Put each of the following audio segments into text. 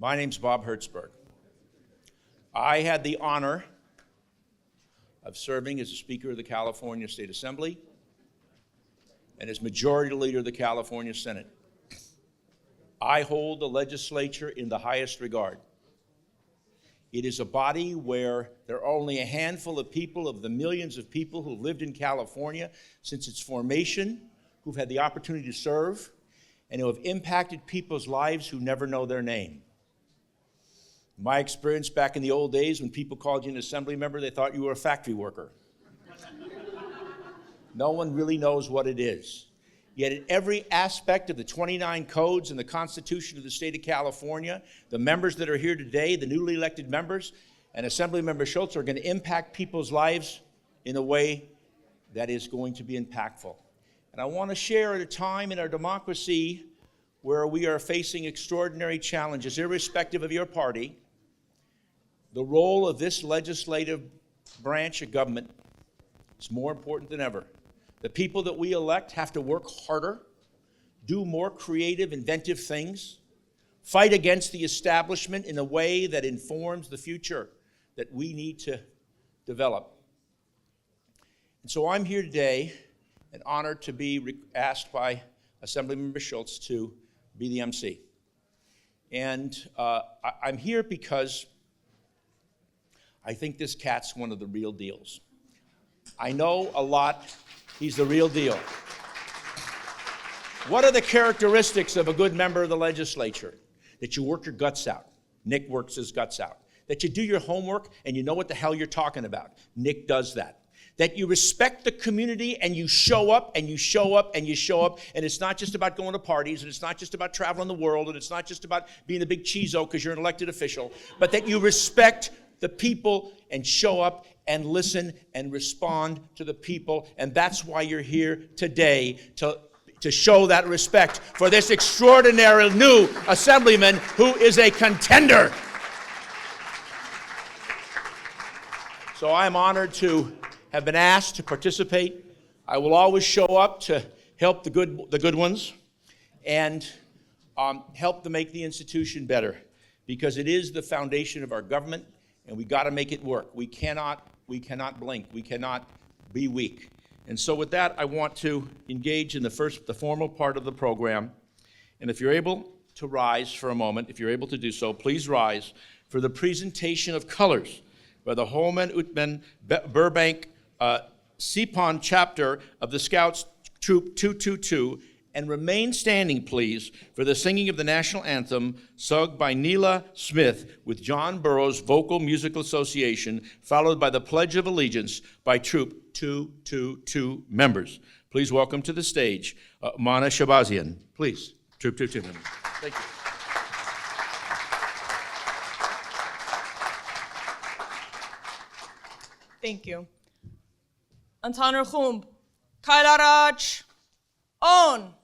My name's Bob Hertzberg. I had the honor of serving as a Speaker of the California State Assembly and as Majority Leader of the California Senate. I hold the legislature in the highest regard. It is a body where there are only a handful of people of the millions of people who lived in California since its formation, who've had the opportunity to serve, and who have impacted people's lives who never know their name. My experience back in the old days, when people called you an assembly member, they thought you were a factory worker. No one really knows what it is. Yet in every aspect of the 29 codes and the Constitution of the state of California, the members that are here today, the newly elected members, and Assemblymember Schultz are going to impact people's lives in a way that is going to be impactful. And I want to share at a time in our democracy where we are facing extraordinary challenges, irrespective of your party, the role of this legislative branch of government is more important than ever. The people that we elect have to work harder, do more creative, inventive things, fight against the establishment in a way that informs the future that we need to develop. And so I'm here today and honored to be asked by Assemblymember Schultz to be the MC. And I'm here because I think this cat's one of the real deals. I know a lot. He's the real deal. What are the characteristics of a good member of the legislature? That you work your guts out. Nick works his guts out. That you do your homework and you know what the hell you're talking about. Nick does that. That you respect the community and you show up and you show up and you show up, and it's not just about going to parties, and it's not just about traveling the world, and it's not just about being a big cheezo because you're an elected official, but that you respect the people and show up and listen and respond to the people. And that's why you're here today, to show that respect for this extraordinary new assemblyman who is a contender. So I'm honored to have been asked to participate. I will always show up to help the good ones and help to make the institution better, because it is the foundation of our government, and we got to make it work. We cannot blink. We cannot be weak. And so with that, I want to engage in the formal part of the program. And if you're able to rise for a moment, if you're able to do so, please rise for the presentation of colors by the Holman Utman Burbank Seapon chapter of the Scouts Troop 222, and remain standing, please, for the singing of the national anthem sung by Neela Smith with John Burroughs Vocal Musical Association, followed by the Pledge of Allegiance by Troop 222 members. Please welcome to the stage Mana Shabazian. Please, Troop 222 members. Thank you. Thank you. Antaner Khumb, Kailaraj, on.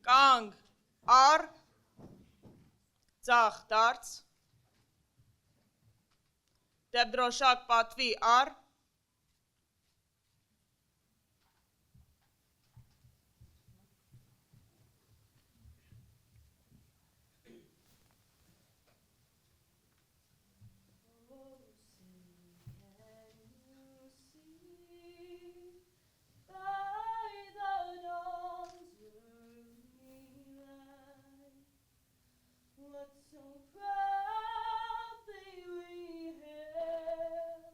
Gang, ar, Zach, darts. Debdroshak, patvi, ar. So proudly we hail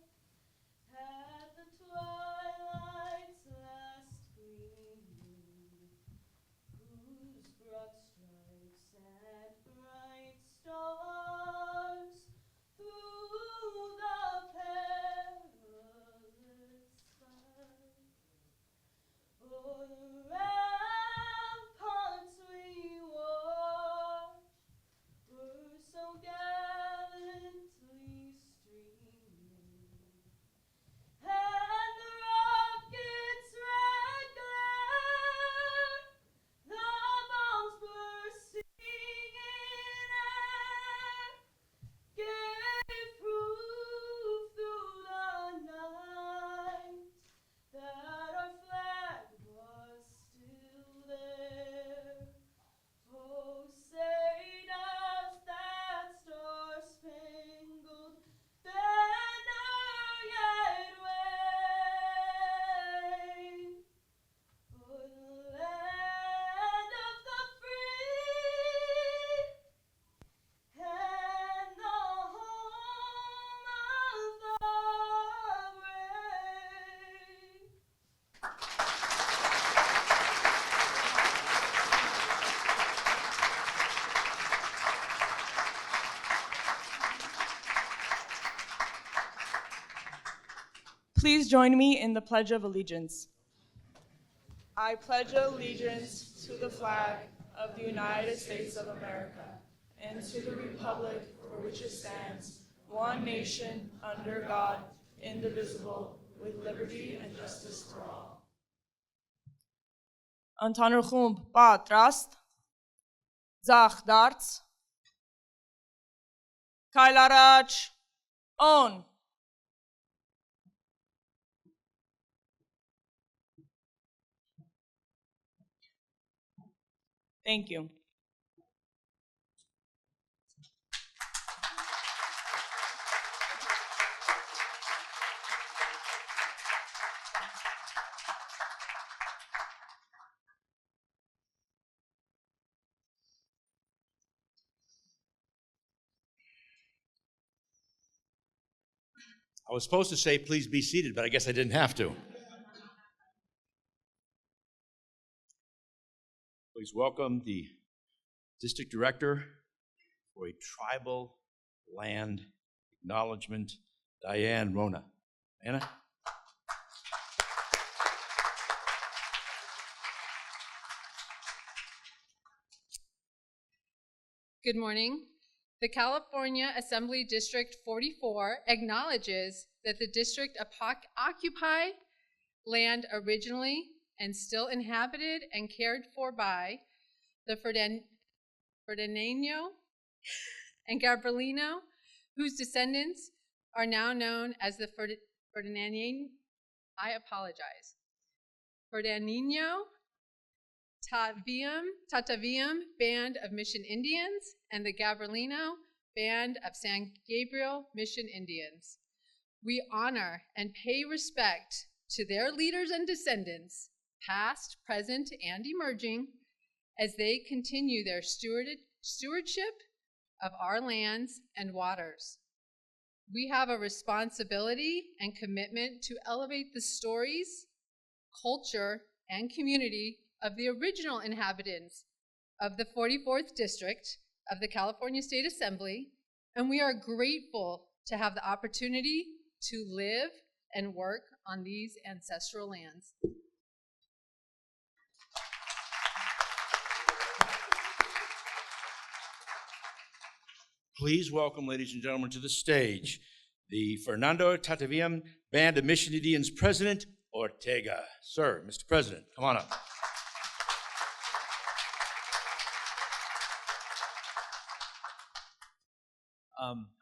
please join me in the Pledge of Allegiance? I pledge allegiance to the flag of the United States of America and to the republic for which it stands, one nation, under God, indivisible, with liberty and justice for all. Ընդհանուր խումբ պատրաստ, ձախ դարձ, քայլ առաջ, on. Thank you. I was supposed to say, please be seated, but I guess I didn't have to. Please welcome the District Director for a Tribal Land Acknowledgement, Diane Rona. Anna? Good morning. The California Assembly District 44 acknowledges that the district occupied land originally and still inhabited and cared for by the Ferdinando and Gabrielino, whose descendants are now known as the Ferdinando Tataviam Band of Mission Indians and the Gabrielino Band of San Gabriel Mission Indians. We honor and pay respect to their leaders and descendants, past, present, and emerging, as they continue their stewardship of our lands and waters. We have a responsibility and commitment to elevate the stories, culture, and community of the original inhabitants of the 44th District of the California State Assembly, and we are grateful to have the opportunity to live and work on these ancestral lands. Please welcome, ladies and gentlemen, to the stage, the Fernando Tataviam Band of Mission Indians President Ortega. Sir, Mr. President, come on up.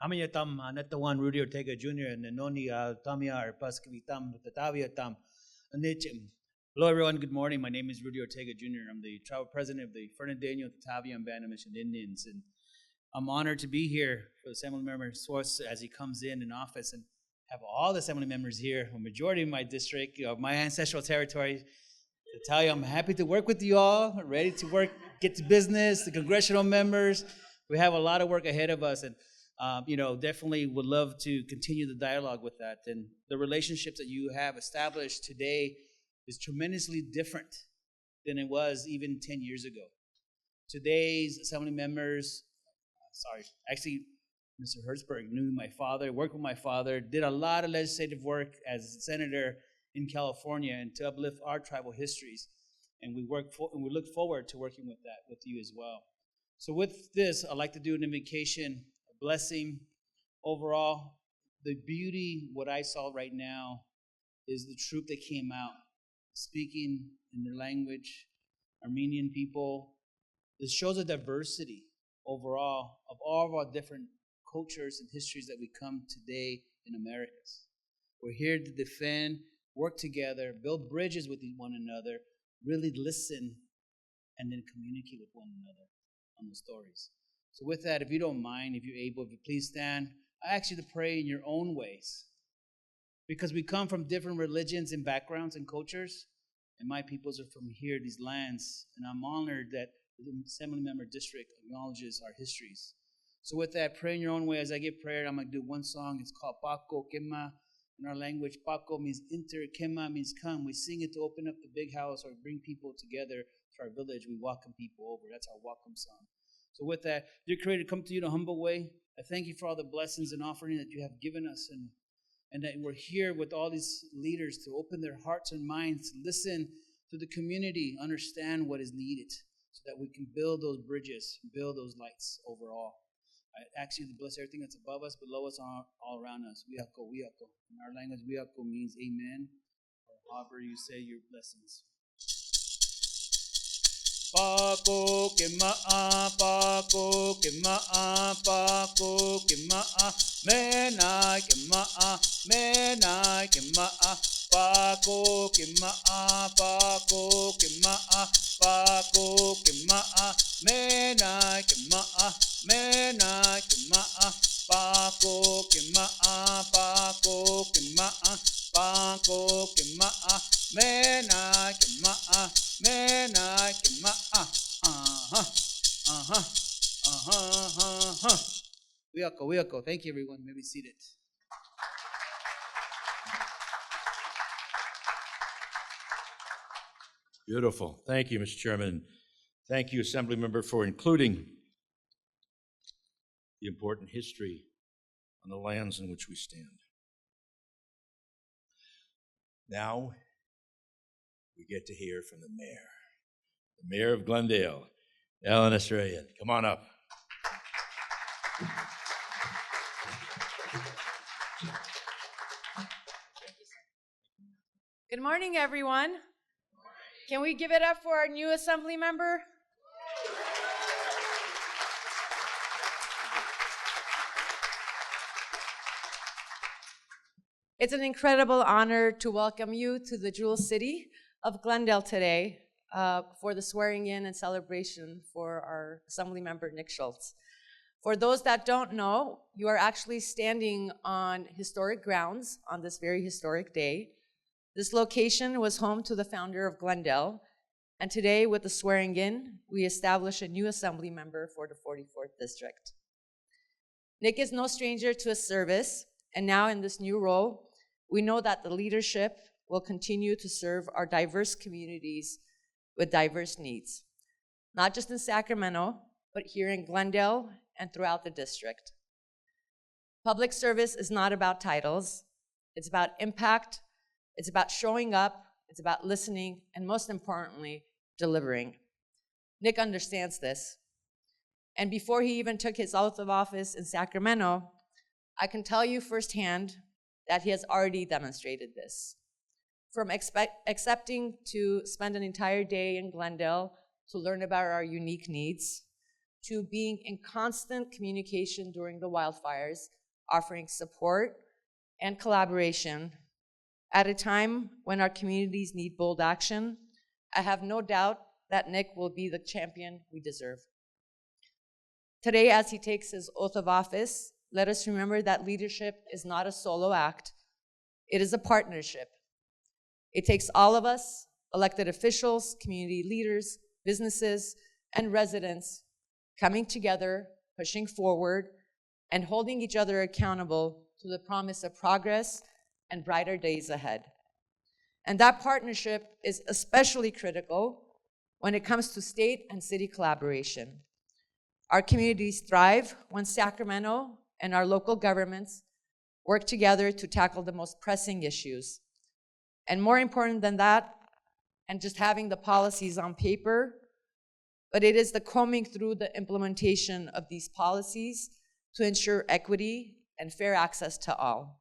Hamayatam Natawan Rudy Ortega Jr. and Noni Tamia or Paskavitam Tataviatam Nichim. Hello everyone, good morning. My name is Rudy Ortega Jr. I'm the tribal president of the Fernando Tataviam Band of Mission Indians, and I'm honored to be here for the Assemblymember Schultz as he comes in office and have all the Assembly members here, a majority of my district, my ancestral territory, to tell you I'm happy to work with you all, ready to work, get to business, the congressional members. We have a lot of work ahead of us, and definitely would love to continue the dialogue with that. And the relationships that you have established today is tremendously different than it was even 10 years ago. Today's Assembly members, actually, Mr. Hertzberg knew my father, worked with my father, did a lot of legislative work as a senator in California and to uplift our tribal histories. And we look forward to working with that with you as well. So with this, I'd like to do an invocation, a blessing. Overall, the beauty, what I saw right now, is the troop that came out, speaking in their language, Armenian people. This shows a diversity overall of all of our different cultures and histories that we come today in Americas. We're here to defend, work together, build bridges with one another, really listen, and then communicate with one another on the stories. So with that, if you don't mind, if you're able, if you please stand, I ask you to pray in your own ways. Because we come from different religions and backgrounds and cultures, and my peoples are from here, these lands, and I'm honored that the Assemblymember District acknowledges our histories. So with that, pray in your own way. As I give prayer, I'm going to do one song. It's called Paco Kema. In our language, Paco means enter, Kema means come. We sing it to open up the big house or bring people together to our village. We welcome people over. That's our welcome song. So with that, dear Creator, come to you in a humble way. I thank you for all the blessings and offering that you have given us. And And that we're here with all these leaders to open their hearts and minds, to listen to the community, understand what is needed, so that we can build those bridges, build those lights overall. I ask you to bless everything that's above us, below us, all around us. Wiako, wiako. In our language, wiako means amen, or however you say your blessings. Pako ke ma'a, pako ke ma'a, pako ke ma'a, menai ke ma'a, menai ke ma'a, pako ke ma'a, pako ke ma'a, pako ke ma'a, menai ke ma'a, menai ke ma'a, pako ke ma'a, pako ke ma'a, pako ke ma'a, menai ke ma'a, menai ke ma'a. Wiako. Thank you, everyone. May be seated. Beautiful. Thank you, Mr. Chairman. Thank you, Assemblymember, for including the important history on the lands in which we stand. Now, we get to hear from the mayor of Glendale, Ellen Australian. Come on up. Good morning, everyone. Can we give it up for our new assembly member? It's an incredible honor to welcome you to the Jewel City of Glendale today for the swearing in and celebration for our assembly member, Nick Schultz. For those that don't know, you are actually standing on historic grounds on this very historic day. This location was home to the founder of Glendale, and today with the swearing in, we establish a new assembly member for the 44th District. Nick is no stranger to his service, and now in this new role, we know that the leadership will continue to serve our diverse communities with diverse needs, not just in Sacramento, but here in Glendale and throughout the district. Public service is not about titles. It's about impact. It's about showing up. It's about listening, and most importantly, delivering. Nick understands this. And before he even took his oath of office in Sacramento, I can tell you firsthand that he has already demonstrated this. From accepting to spend an entire day in Glendale to learn about our unique needs, to being in constant communication during the wildfires, offering support and collaboration at a time when our communities need bold action, I have no doubt that Nick will be the champion we deserve. Today, as he takes his oath of office, let us remember that leadership is not a solo act. It is a partnership. It takes all of us, elected officials, community leaders, businesses, and residents, coming together, pushing forward, and holding each other accountable to the promise of progress and brighter days ahead. And that partnership is especially critical when it comes to state and city collaboration. Our communities thrive when Sacramento and our local governments work together to tackle the most pressing issues. And more important than that, and just having the policies on paper, but it is the combing through the implementation of these policies to ensure equity and fair access to all.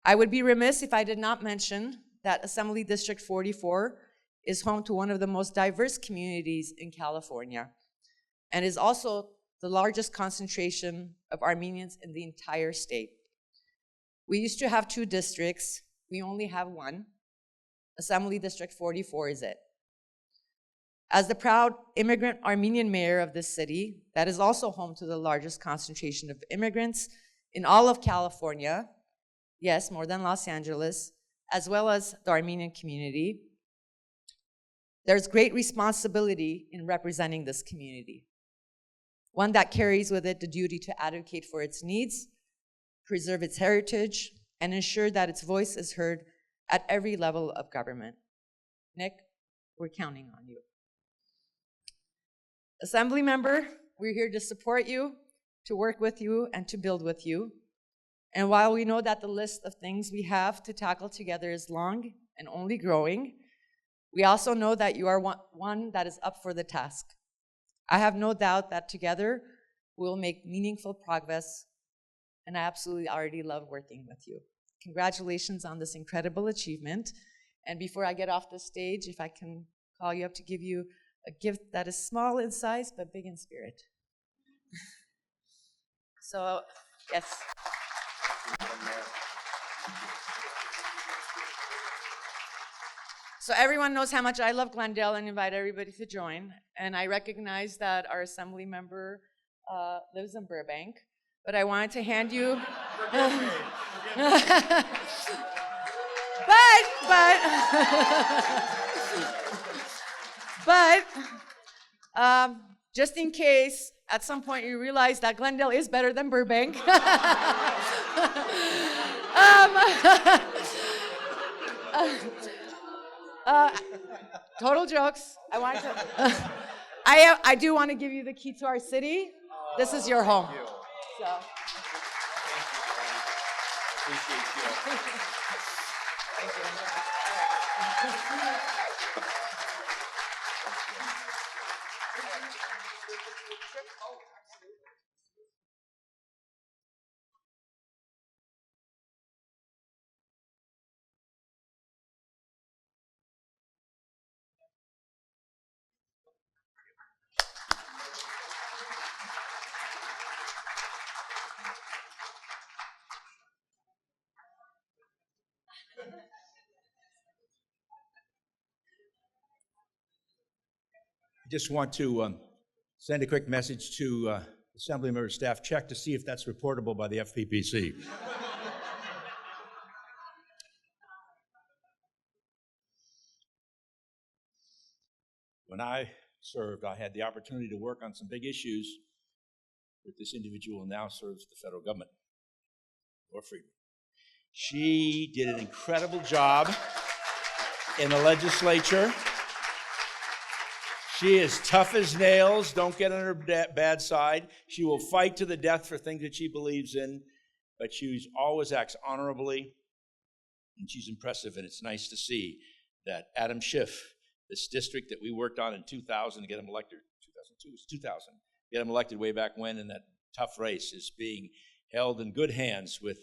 I would be remiss if I did not mention that Assembly District 44 is home to one of the most diverse communities in California, and is also the largest concentration of Armenians in the entire state. We used to have 2 districts. We only have one. Assembly District 44 is it. As the proud immigrant Armenian mayor of this city, that is also home to the largest concentration of immigrants in all of California, yes, more than Los Angeles, as well as the Armenian community, there's great responsibility in representing this community. One that carries with it the duty to advocate for its needs, preserve its heritage, and ensure that its voice is heard at every level of government. Nick, we're counting on you. Assembly member, we're here to support you, to work with you, and to build with you. And while we know that the list of things we have to tackle together is long and only growing, we also know that you are one that is up for the task. I have no doubt that together we will make meaningful progress, and I absolutely already love working with you. Congratulations on this incredible achievement. And before I get off the stage, if I can call you up to give you a gift that is small in size but big in spirit. So, yes. So everyone knows how much I love Glendale and invite everybody to join. And I recognize that our assembly member lives in Burbank, but I wanted to hand you. but just in case at some point you realize that Glendale is better than Burbank. Total jokes. I do want to give you the key to our city. This is your home. So. I just want to send a quick message to Assemblymember staff. Check to see if that's reportable by the FPPC. When I served, I had the opportunity to work on some big issues with this individual who now serves the federal government, Laura Friedman. She did an incredible job in the legislature. She is tough as nails. Don't get on her bad side. She will fight to the death for things that she believes in, but she always acts honorably, and she's impressive, and it's nice to see that Adam Schiff, this district that we worked on in 2000 to get him elected, 2002, it was 2000, get him elected way back when in that tough race, is being held in good hands with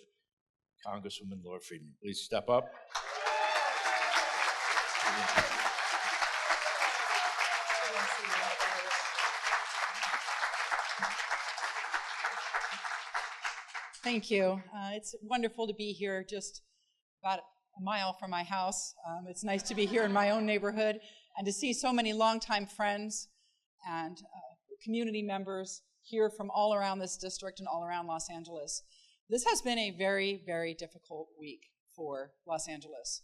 Congresswoman Laura Friedman. Please step up. Thank you. It's wonderful to be here just about a mile from my house. It's nice to be here in my own neighborhood and to see so many longtime friends and community members here from all around this district and all around Los Angeles. This has been a very, very difficult week for Los Angeles.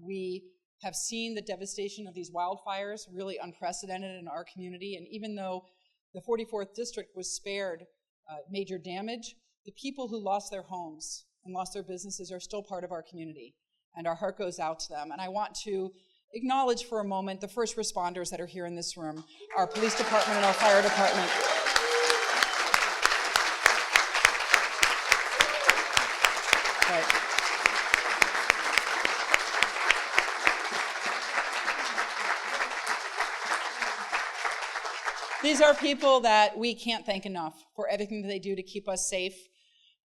We have seen the devastation of these wildfires, really unprecedented in our community, and even though the 44th District was spared major damage, the people who lost their homes and lost their businesses are still part of our community, and our heart goes out to them. And I want to acknowledge for a moment the first responders that are here in this room, our police department and our fire department. Right. These are people that we can't thank enough for everything that they do to keep us safe.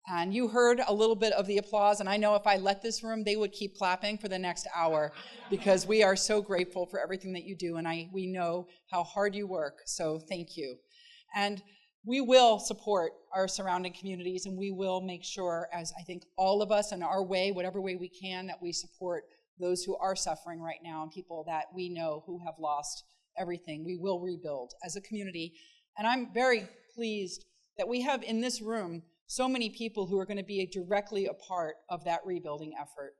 And you heard a little bit of the applause, and I know if I let this room, they would keep clapping for the next hour because we are so grateful for everything that you do, and we know how hard you work, so thank you. And we will support our surrounding communities, and we will make sure, as I think all of us in our way, whatever way we can, that we support those who are suffering right now and people that we know who have lost everything. We will rebuild as a community. And I'm very pleased that we have in this room so many people who are going to be directly a part of that rebuilding effort.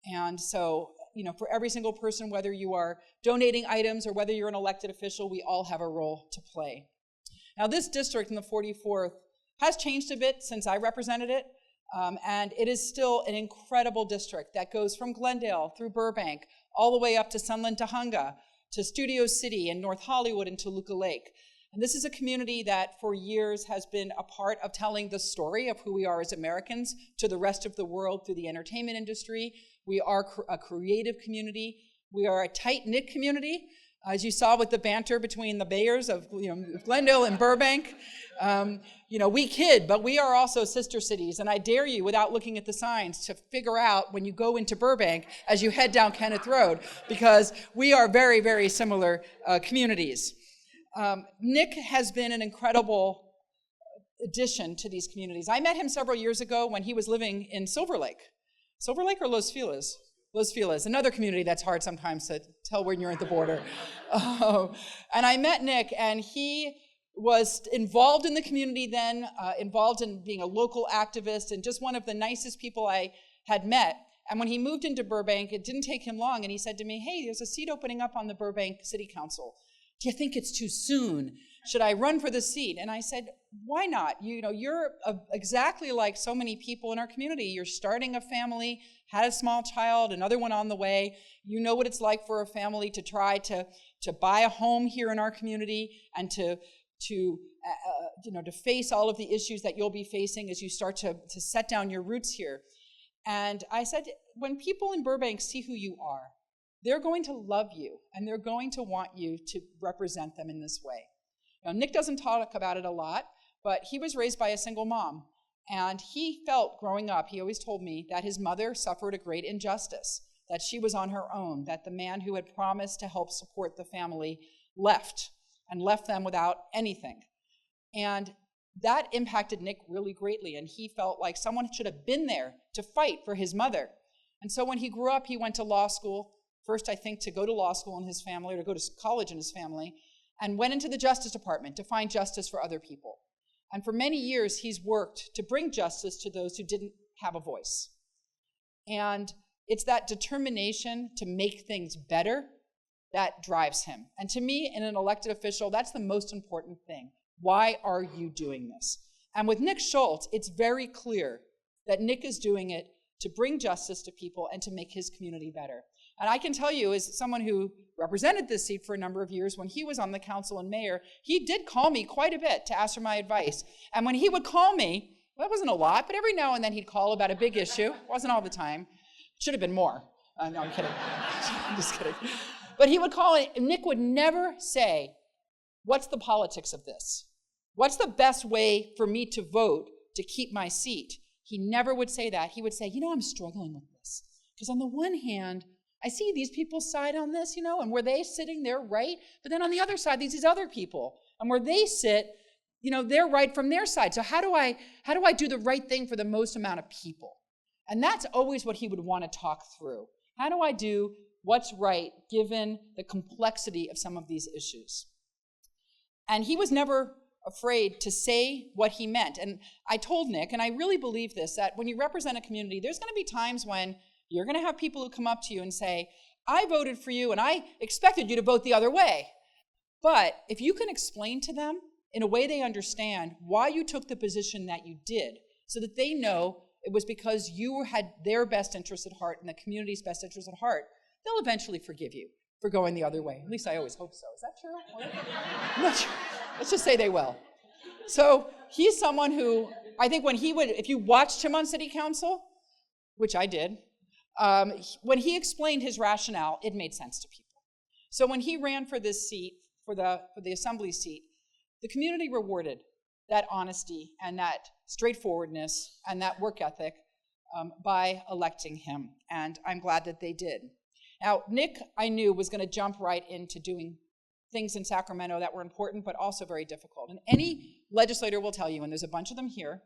And so, for every single person, whether you are donating items or whether you're an elected official, we all have a role to play. Now, this district in the 44th has changed a bit since I represented it, and it is still an incredible district that goes from Glendale through Burbank, all the way up to Sunland, Tahunga, to Studio City and North Hollywood and Toluca Lake. And this is a community that for years has been a part of telling the story of who we are as Americans to the rest of the world through the entertainment industry. We are a creative community. We are a tight-knit community, as you saw with the banter between the mayors of Glendale and Burbank. We kid, but we are also sister cities. And I dare you, without looking at the signs, to figure out when you go into Burbank as you head down Kenneth Road, because we are very, very similar communities. Nick has been an incredible addition to these communities. I met him several years ago when he was living in Silver Lake. Silver Lake or Los Feliz? Los Feliz, another community that's hard sometimes to tell when you're at the border. And I met Nick, and he was involved in the community then, involved in being a local activist, and just one of the nicest people I had met. And when he moved into Burbank, it didn't take him long, and he said to me, hey, there's a seat opening up on the Burbank City Council. Do you think it's too soon? Should I run for the seat? And I said, why not? You're exactly like so many people in our community. You're starting a family, had a small child, another one on the way. You know what it's like for a family to try to buy a home here in our community and to face all of the issues that you'll be facing as you start to set down your roots here. And I said, when people in Burbank see who you are, they're going to love you, and they're going to want you to represent them in this way. Now, Nick doesn't talk about it a lot, but he was raised by a single mom, and he felt growing up, he always told me, that his mother suffered a great injustice, that she was on her own, that the man who had promised to help support the family left them without anything. And that impacted Nick really greatly, and he felt like someone should have been there to fight for his mother. And so when he grew up, he went to law school, first, I think, to go to law school in his family, or to go to college in his family, and went into the Justice Department to find justice for other people. And for many years, he's worked to bring justice to those who didn't have a voice. And it's that determination to make things better that drives him. And to me, in an elected official, that's the most important thing. Why are you doing this? And with Nick Schultz, it's very clear that Nick is doing it to bring justice to people and to make his community better. And I can tell you, as someone who represented this seat for a number of years, when he was on the council and mayor, he did call me quite a bit to ask for my advice. And when he would call me, well, that wasn't a lot, but every now and then he'd call about a big issue. It wasn't all the time. Should have been more. No, I'm kidding. I'm just kidding. But he would call, and Nick would never say, what's the politics of this? What's the best way for me to vote to keep my seat? He never would say that. He would say, I'm struggling with this. Because on the one hand, I see these people's side on this, and where they're sitting, they're right. But then on the other side, these other people. And where they sit, they're right from their side. So how do I do the right thing for the most amount of people? And that's always what he would want to talk through. How do I do what's right given the complexity of some of these issues? And he was never afraid to say what he meant. And I told Nick, and I really believe this, that when you represent a community, there's going to be times when you're going to have people who come up to you and say, I voted for you and I expected you to vote the other way. But if you can explain to them in a way they understand why you took the position that you did, so that they know it was because you had their best interest at heart and the community's best interest at heart, they'll eventually forgive you for going the other way. At least I always hope so. Is that true? I'm not sure. Let's just say they will. So he's someone who, I think if you watched him on city council, which I did, when he explained his rationale, it made sense to people. So when he ran for this seat, for the assembly seat, the community rewarded that honesty and that straightforwardness and that work ethic by electing him. And I'm glad that they did. Now, Nick, I knew, was going to jump right into doing things in Sacramento that were important, but also very difficult. And any legislator will tell you, and there's a bunch of them here,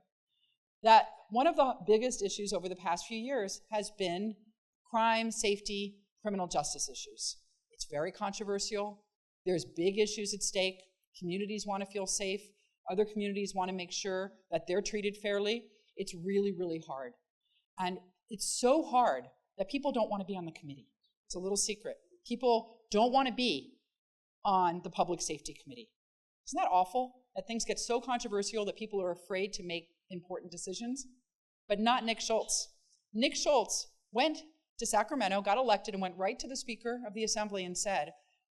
that one of the biggest issues over the past few years has been crime, safety, criminal justice issues. It's very controversial. There's big issues at stake. Communities want to feel safe. Other communities want to make sure that they're treated fairly. It's really, really hard. And it's so hard that people don't want to be on the committee. It's a little secret. People don't want to be on the Public Safety Committee. Isn't that awful? That things get so controversial that people are afraid to make important decisions? But not Nick Schultz. Nick Schultz went to Sacramento, got elected, and went right to the Speaker of the Assembly and said,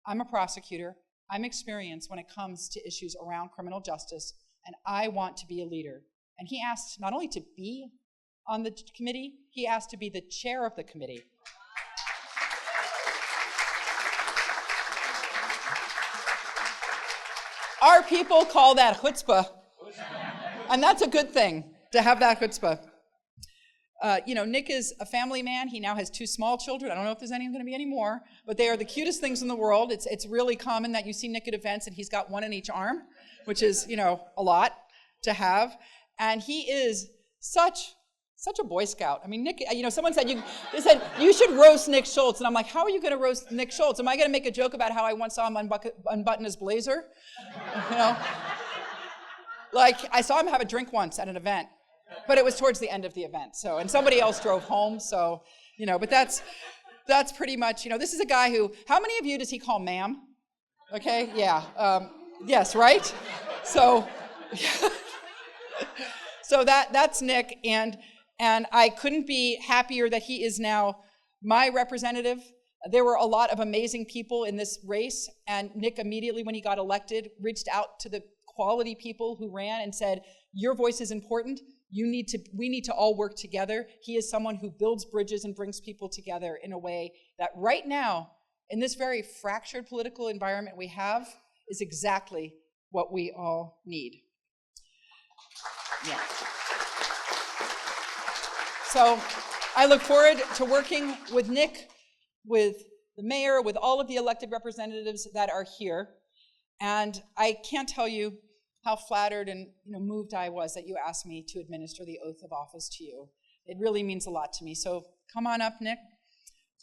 I'm a prosecutor. I'm experienced when it comes to issues around criminal justice, and I want to be a leader. And he asked not only to be on the committee, he asked to be the chair of the committee. Our people call that chutzpah, and that's a good thing, to have that chutzpah. Nick is a family man. He now has 2 small children. I don't know if there's going to be any more, but they are the cutest things in the world. It's really common that you see Nick at events, and he's got one in each arm, which is, a lot to have. And he is such a Boy Scout. I mean, Nick, someone said, they said, you should roast Nick Schultz. And I'm like, how are you going to roast Nick Schultz? Am I going to make a joke about how I once saw him unbutton his blazer? Like, I saw him have a drink once at an event, but it was towards the end of the event. And somebody else drove home. But that's pretty much, this is a guy who, how many of you does he call ma'am? Okay, yeah. Yes, right? So that's Nick, and I couldn't be happier that he is now my representative. There were a lot of amazing people in this race, and Nick immediately, when he got elected, reached out to the quality people who ran and said, your voice is important. We need to all work together. He is someone who builds bridges and brings people together in a way that right now, in this very fractured political environment we have, is exactly what we all need. Yeah. So I look forward to working with Nick, with the mayor, with all of the elected representatives that are here. And I can't tell you how flattered and moved I was that you asked me to administer the oath of office to you. It really means a lot to me. So come on up, Nick.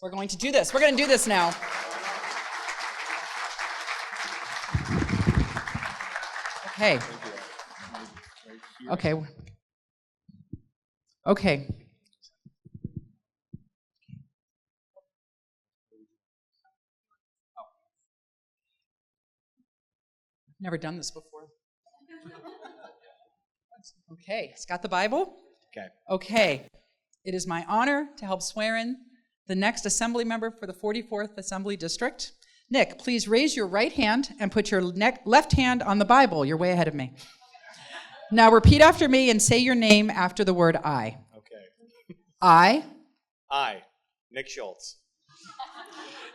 We're going to do this. We're going to do this now. Okay. Okay. Okay. Never done this before. Okay, it's got the Bible? Okay. Okay. It is my honor to help swear in the next assembly member for the 44th Assembly District. Nick, please raise your right hand and put your left hand on the Bible. You're way ahead of me. Now repeat after me and say your name after the word I. Okay. I, Nick Schultz,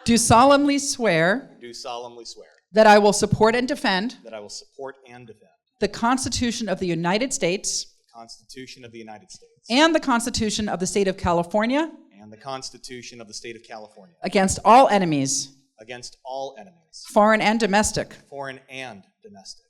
do solemnly swear do solemnly swear that I will support and defend that I will support and defend the Constitution of the United States the Constitution of the United States and the Constitution of the State of California and the Constitution of the State of California against all enemies, against all enemies, foreign and domestic, foreign and domestic,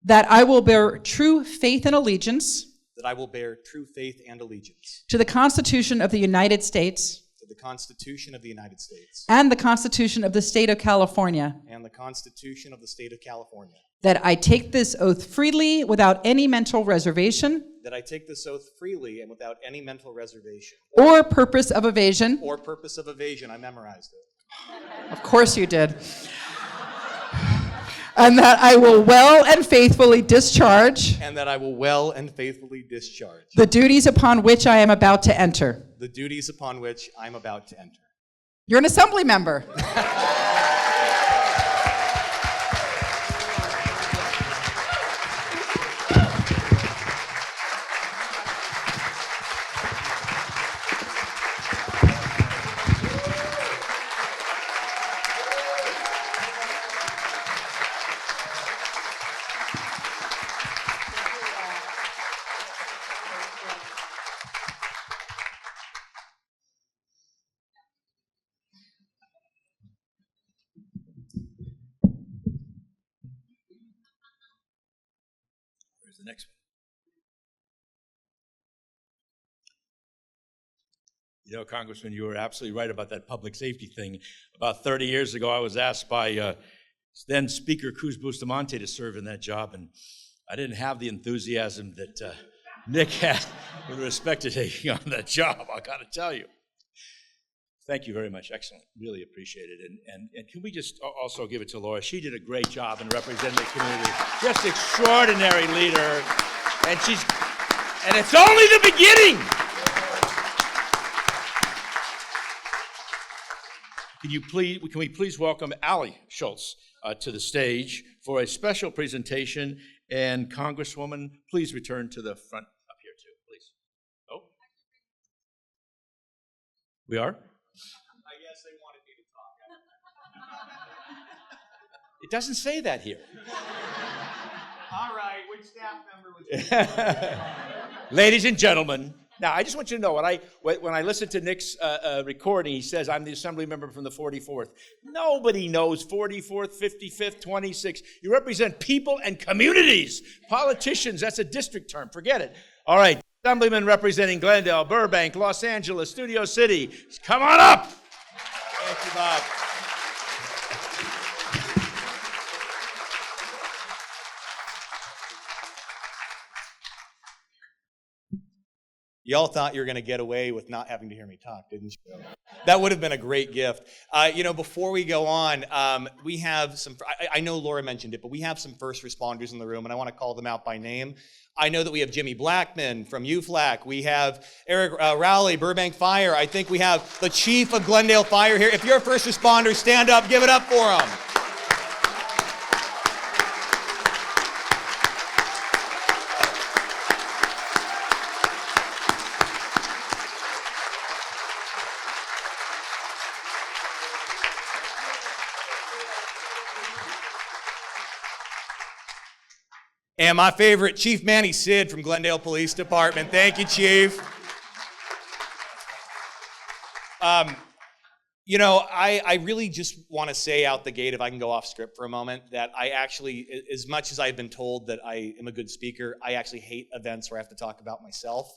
that I will bear true faith and allegiance that I will bear true faith and allegiance to the Constitution of the United States to the Constitution of the United States and the Constitution of the State of California, and the Constitution of the State of California, that I take this oath freely without any mental reservation that I take this oath freely and without any mental reservation or purpose of evasion. or purpose of evasion. I memorized it. Of course you did. And that I will well and faithfully discharge And that I will well and faithfully discharge the duties upon which I am about to enter. the duties upon which I'm about to enter. You're an assembly member. Where's the next one? Congressman, you were absolutely right about that public safety thing. About 30 years ago, I was asked by then Speaker Cruz Bustamante to serve in that job, and I didn't have the enthusiasm that Nick had with respect to taking on that job, I gotta tell you. Thank you very much, excellent, really appreciate it. And can we just also give it to Laura? She did a great job in representing the community, just extraordinary leader, and it's only the beginning. Can we please welcome Allie Schultz to the stage for a special presentation, and Congresswoman, please return to the front up here too, please. Oh. We are? I guess they wanted me to talk. It doesn't say that here. All right, which staff member was Ladies and gentlemen, now I just want you to know, when I listened to Nick's recording, he says, I'm the assembly member from the 44th. Nobody knows 44th, 55th, 26th. You represent people and communities. Politicians, that's a district term. Forget it. All right, assemblyman representing Glendale, Burbank, Los Angeles, Studio City. Come on up. Thank you, Bob. Y'all thought you were going to get away with not having to hear me talk, didn't you? That would have been a great gift. Before we go on, we have some, I know Laura mentioned it, but we have some first responders in the room, and I want to call them out by name. I know that we have Jimmy Blackman from UFLAC. We have Eric Rowley, Burbank Fire. I think we have the chief of Glendale Fire here. If you're a first responder, stand up, give it up for him. And my favorite, Chief Manny Sid from Glendale Police Department. Thank you, Chief. I really just want to say out the gate, if I can go off script for a moment, that I actually, as much as I've been told that I am a good speaker, I actually hate events where I have to talk about myself.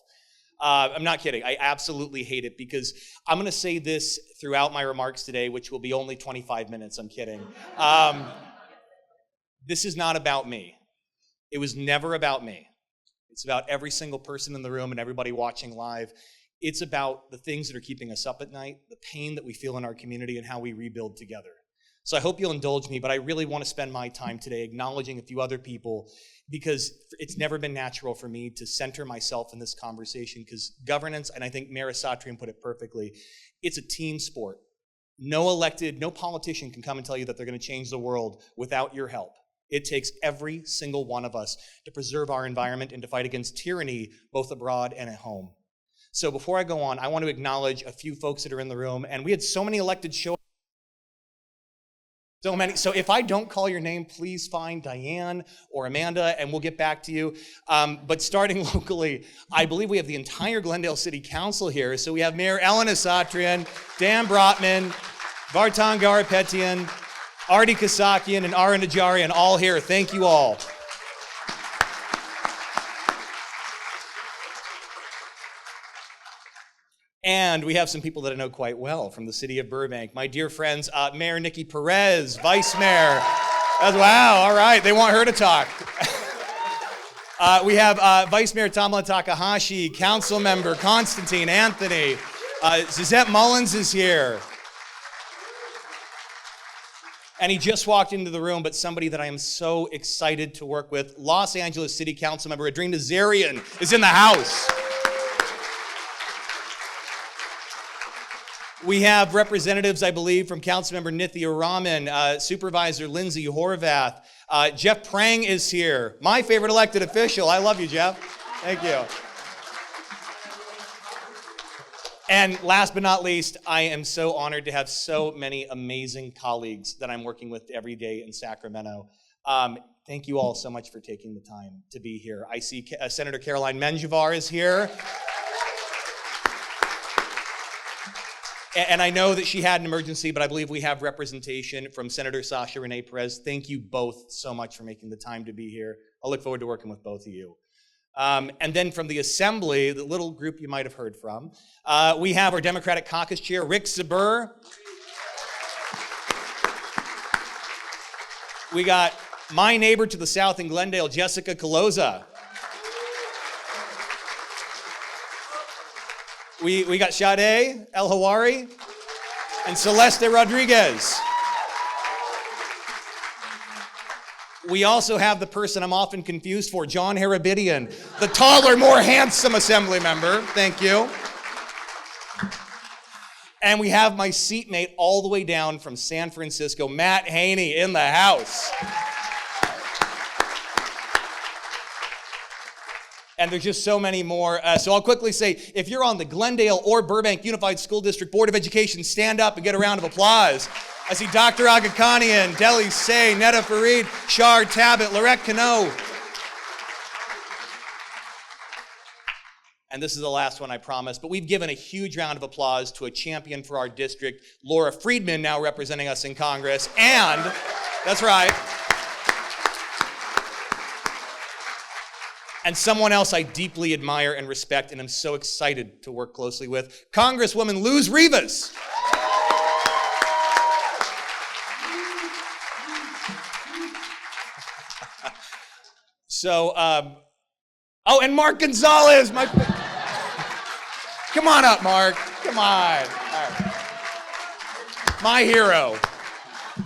I'm not kidding. I absolutely hate it because I'm going to say this throughout my remarks today, which will be only 25 minutes. I'm kidding. This is not about me. It was never about me. It's about every single person in the room and everybody watching live. It's about the things that are keeping us up at night, the pain that we feel in our community, and how we rebuild together. So I hope you'll indulge me, but I really want to spend my time today acknowledging a few other people because it's never been natural for me to center myself in this conversation because governance, and I think Mayor Satrian put it perfectly, it's a team sport. No politician can come and tell you that they're going to change the world without your help. It takes every single one of us to preserve our environment and to fight against tyranny, both abroad and at home. So before I go on, I want to acknowledge a few folks that are in the room, and we had so many elected So if I don't call your name, please find Diane or Amanda, and we'll get back to you. But starting locally, I believe we have the entire Glendale City Council here. So we have Mayor Elena Satrian, Dan Brotman, Vartan Garapetian, Artie Kasakian, and Ara Najarian, all here. Thank you all. And we have some people that I know quite well from the city of Burbank. My dear friends, Mayor Nikki Perez, Vice Mayor. Wow, all right, they want her to talk. We have Vice Mayor Tamala Takahashi, Council Member Constantine Anthony. Suzette Mullins is here. And he just walked into the room, but somebody that I am so excited to work with, Los Angeles City Council Member Adrien Nazarian is in the house. We have representatives, I believe, from Councilmember Nithya Raman, Supervisor Lindsay Horvath. Jeff Prang is here, my favorite elected official. I love you, Jeff. Thank you. And last but not least, I am so honored to have so many amazing colleagues that I'm working with every day in Sacramento. Thank you all so much for taking the time to be here. I see Senator Caroline Menjivar is here. And I know that she had an emergency, but I believe we have representation from Senator Sasha Renee Perez. Thank you both so much for making the time to be here. I look forward to working with both of you. And then from the Assembly, the little group you might have heard from, we have our Democratic Caucus Chair, Rick Sabur. We got my neighbor to the south in Glendale, Jessica Caloza. We got Sade El Hawari and Celeste Rodriguez. We also have the person I'm often confused for, John Harabidian, the taller, more handsome Assembly member. Thank you. And we have my seatmate all the way down from San Francisco, Matt Haney, in the house. And there's just so many more. So I'll quickly say, if you're on the Glendale or Burbank Unified School District Board of Education, stand up and get a round of applause. I see Dr. Agakanian, Deli Say, Netta Farid, Shar Tabit, Lorette Cano. And this is the last one, I promise, but we've given a huge round of applause to a champion for our district, Laura Friedman, now representing us in Congress, and, that's right, and someone else I deeply admire and respect and am so excited to work closely with, Congresswoman Luz Rivas. So, oh, and Mark Gonzalez, come on up, Mark. Come on. All right. My hero.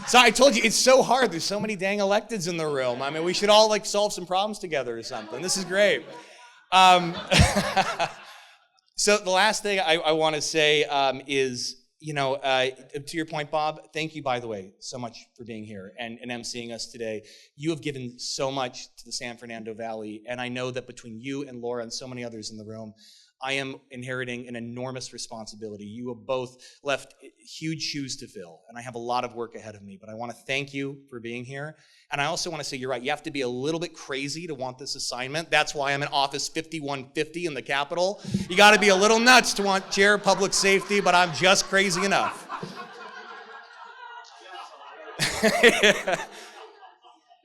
So I told you, it's so hard. There's so many dang electeds in the room. I mean, we should all like solve some problems together or something. This is great. So the last thing I want to say is, to your point, Bob, thank you, by the way, so much for being here and emceeing us today. You have given so much to the San Fernando Valley, and I know that between you and Laura and so many others in the room, I am inheriting an enormous responsibility. You have both left huge shoes to fill, and I have a lot of work ahead of me, but I want to thank you for being here. And I also want to say, you're right, you have to be a little bit crazy to want this assignment. That's why I'm in Office 5150 in the Capitol. You got to be a little nuts to want Chair of Public Safety, but I'm just crazy enough.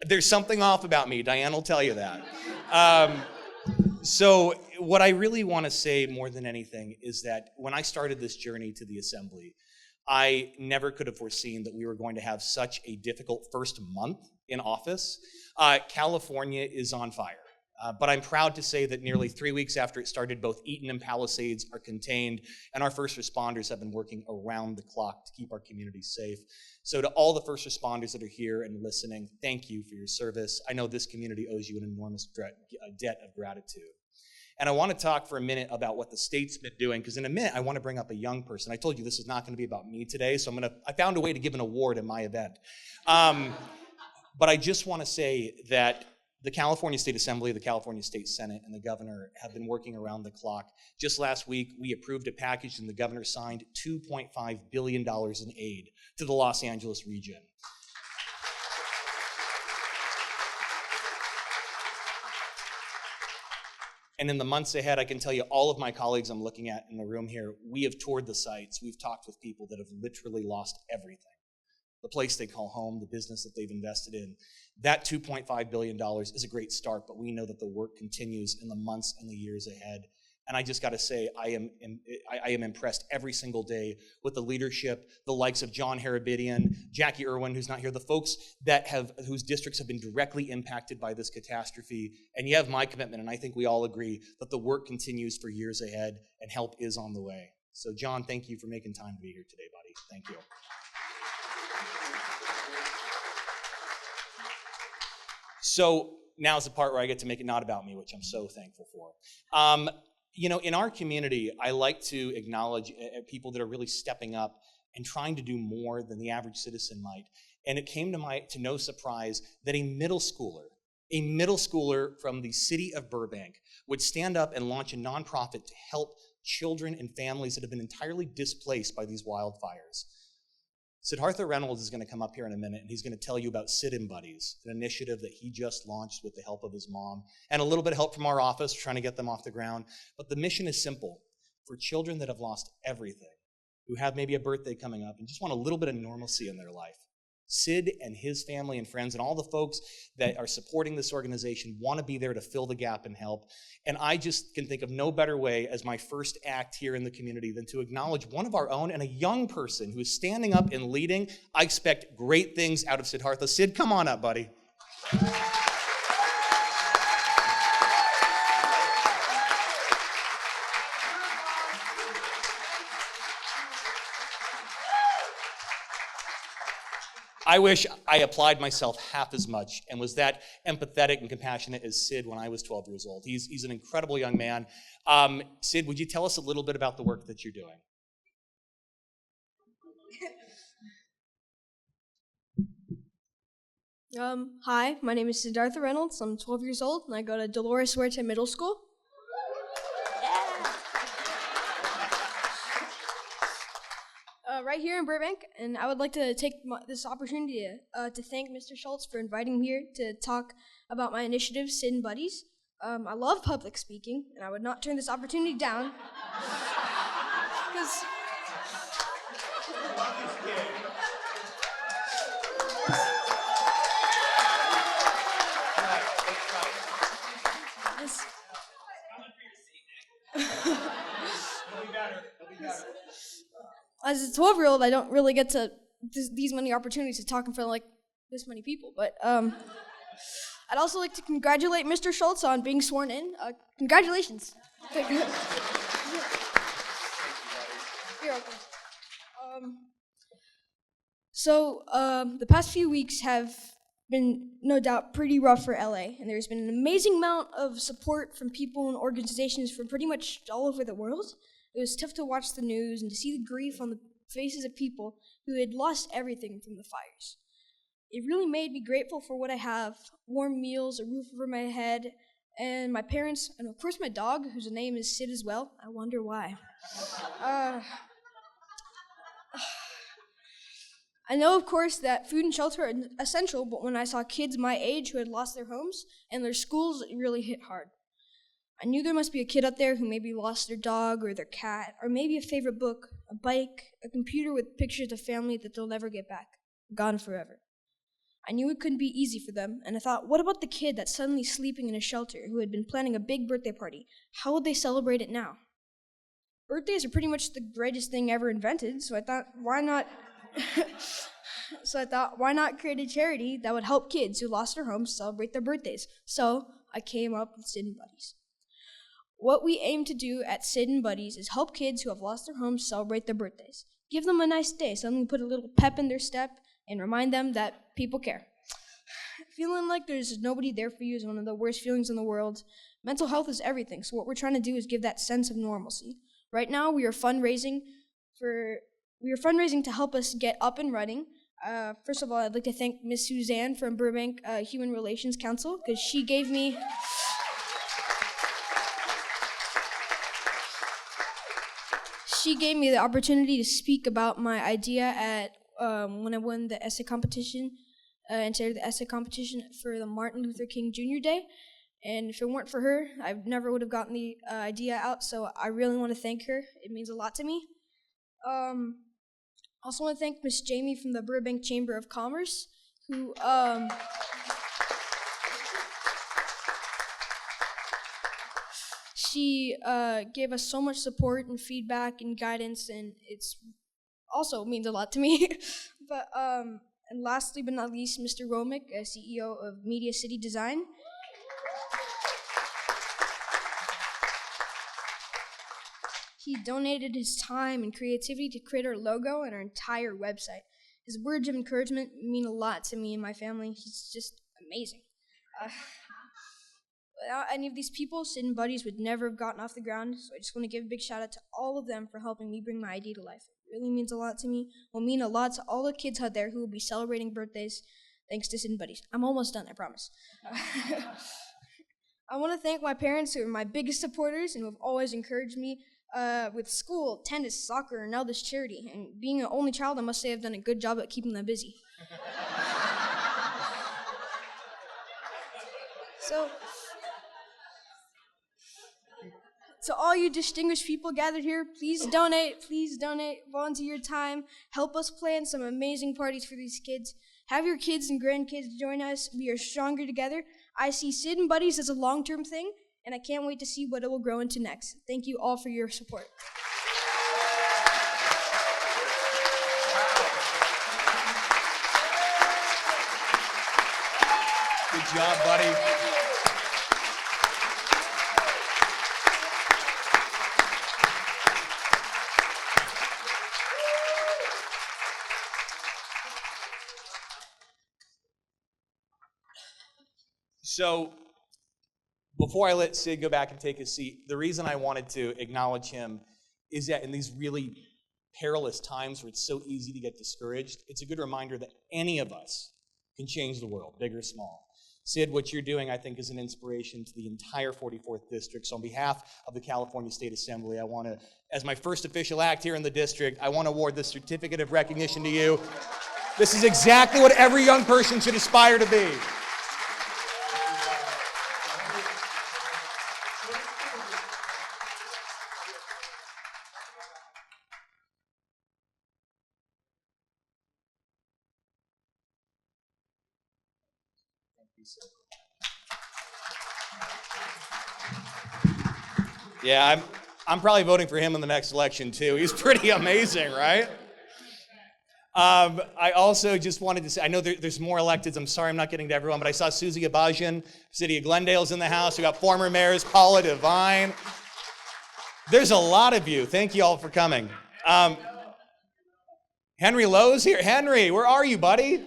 There's something off about me. Diane will tell you that. So what I really want to say more than anything is that when I started this journey to the Assembly, I never could have foreseen that we were going to have such a difficult first month in office. California is on fire. But I'm proud to say that nearly 3 weeks after it started, both Eaton and Palisades are contained, and our first responders have been working around the clock to keep our communities safe. So to all the first responders that are here and listening, thank you for your service. I know this community owes you an enormous debt of gratitude. And I want to talk for a minute about what the state's been doing, because in a minute I want to bring up a young person. I told you this is not going to be about me today, so I found a way to give an award in my event. But I just want to say that the California State Assembly, the California State Senate, and the governor have been working around the clock. Just last week, we approved a package and the governor signed $2.5 billion in aid to the Los Angeles region. And in the months ahead, I can tell you, all of my colleagues I'm looking at in the room here, we have toured the sites. We've talked with people that have literally lost everything. The place they call home, the business that they've invested in. That $2.5 billion is a great start, but we know that the work continues in the months and the years ahead. And I just got to say, I am impressed every single day with the leadership, the likes of John Harabidian, Jackie Irwin, who's not here, the folks whose districts have been directly impacted by this catastrophe. And you have my commitment, and I think we all agree that the work continues for years ahead, and help is on the way. So John, thank you for making time to be here today, buddy. Thank you. So now's the part where I get to make it not about me, which I'm so thankful for. In our community, I like to acknowledge people that are really stepping up and trying to do more than the average citizen might. And it came to no surprise that a middle schooler from the city of Burbank would stand up and launch a nonprofit to help children and families that have been entirely displaced by these wildfires. Siddhartha Reynolds is going to come up here in a minute, and he's going to tell you about Sit-In Buddies, an initiative that he just launched with the help of his mom, and a little bit of help from our office, trying to get them off the ground. But the mission is simple. For children that have lost everything, who have maybe a birthday coming up, and just want a little bit of normalcy in their life, Sid and his family and friends and all the folks that are supporting this organization want to be there to fill the gap and help. And I just can think of no better way as my first act here in the community than to acknowledge one of our own and a young person who is standing up and leading. I expect great things out of Siddhartha. Sid, come on up, buddy. I wish I applied myself half as much and was that empathetic and compassionate as Sid when I was 12 years old. He's an incredible young man. Sid, would you tell us a little bit about the work that you're doing? Hi, my name is Siddhartha Reynolds. I'm 12 years old, and I go to Dolores Huerta Middle School. Right here in Burbank, and I would like to take this opportunity to thank Mr. Schultz for inviting me here to talk about my initiative, Sit in Buddies. I love public speaking, and I would not turn this opportunity down. Because as a 12-year-old, I don't really get to these many opportunities to talk in front of like this many people. But I'd also like to congratulate Mr. Schultz on being sworn in. Congratulations. You're welcome. The past few weeks have been no doubt pretty rough for LA, and there's been an amazing amount of support from people and organizations from pretty much all over the world. It was tough to watch the news and to see the grief on the faces of people who had lost everything from the fires. It really made me grateful for what I have: warm meals, a roof over my head, and my parents, and of course my dog, whose name is Sid as well. I wonder why. I know, of course, that food and shelter are essential, but when I saw kids my age who had lost their homes and their schools, it really hit hard. I knew there must be a kid out there who maybe lost their dog or their cat, or maybe a favorite book, a bike, a computer with pictures of family that they'll never get back, gone forever. I knew it couldn't be easy for them, and I thought, what about the kid that's suddenly sleeping in a shelter who had been planning a big birthday party? How would they celebrate it now? Birthdays are pretty much the greatest thing ever invented, so I thought, why not create a charity that would help kids who lost their homes celebrate their birthdays? So I came up with Sit in Buddies. What we aim to do at Sit in Buddies is help kids who have lost their homes celebrate their birthdays. Give them a nice day, something to put a little pep in their step and remind them that people care. Feeling like there's nobody there for you is one of the worst feelings in the world. Mental health is everything, so what we're trying to do is give that sense of normalcy. Right now, we are fundraising to help us get up and running. First of all, I'd like to thank Miss Suzanne from Burbank Human Relations Council, because she gave me the opportunity to speak about my idea at when I won the essay competition, entered the essay competition for the Martin Luther King Jr. Day. And if it weren't for her, I never would have gotten the idea out, so I really want to thank her. It means a lot to me. Also want to thank Miss Jamie from the Burbank Chamber of Commerce, who she gave us so much support and feedback and guidance, and it's also means a lot to me. But and lastly but not least, Mr. Romick, CEO of Media City Design. He donated his time and creativity to create our logo and our entire website. His words of encouragement mean a lot to me and my family. He's just amazing. Without any of these people, Sit in Buddies would never have gotten off the ground, so I just want to give a big shout out to all of them for helping me bring my idea to life. It really means a lot to me. It will mean a lot to all the kids out there who will be celebrating birthdays thanks to Sit in Buddies. I'm almost done, I promise. I want to thank my parents, who are my biggest supporters and who have always encouraged me with school, tennis, soccer, and now this charity. And being an only child, I must say I've done a good job at keeping them busy. So all you distinguished people gathered here, please donate, volunteer your time, help us plan some amazing parties for these kids. Have your kids and grandkids join us. We are stronger together. I see Sit in Buddies as a long-term thing, and I can't wait to see what it will grow into next. Thank you all for your support. Good job, buddy. So, before I let Sid go back and take his seat, the reason I wanted to acknowledge him is that in these really perilous times where it's so easy to get discouraged, it's a good reminder that any of us can change the world, big or small. Sid, what you're doing, I think, is an inspiration to the entire 44th District. So on behalf of the California State Assembly, I want to, as my first official act here in the district, I want to award this certificate of recognition to you. This is exactly what every young person should aspire to be. Yeah, I'm probably voting for him in the next election too. He's pretty amazing, right? I also just wanted to say, I know there's more electeds. I'm sorry I'm not getting to everyone, but I saw Susie Abajian, City of Glendale's in the house. We got former mayors, Paula Devine. There's a lot of you. Thank you all for coming. Henry Lowe's here. Henry, where are you, buddy?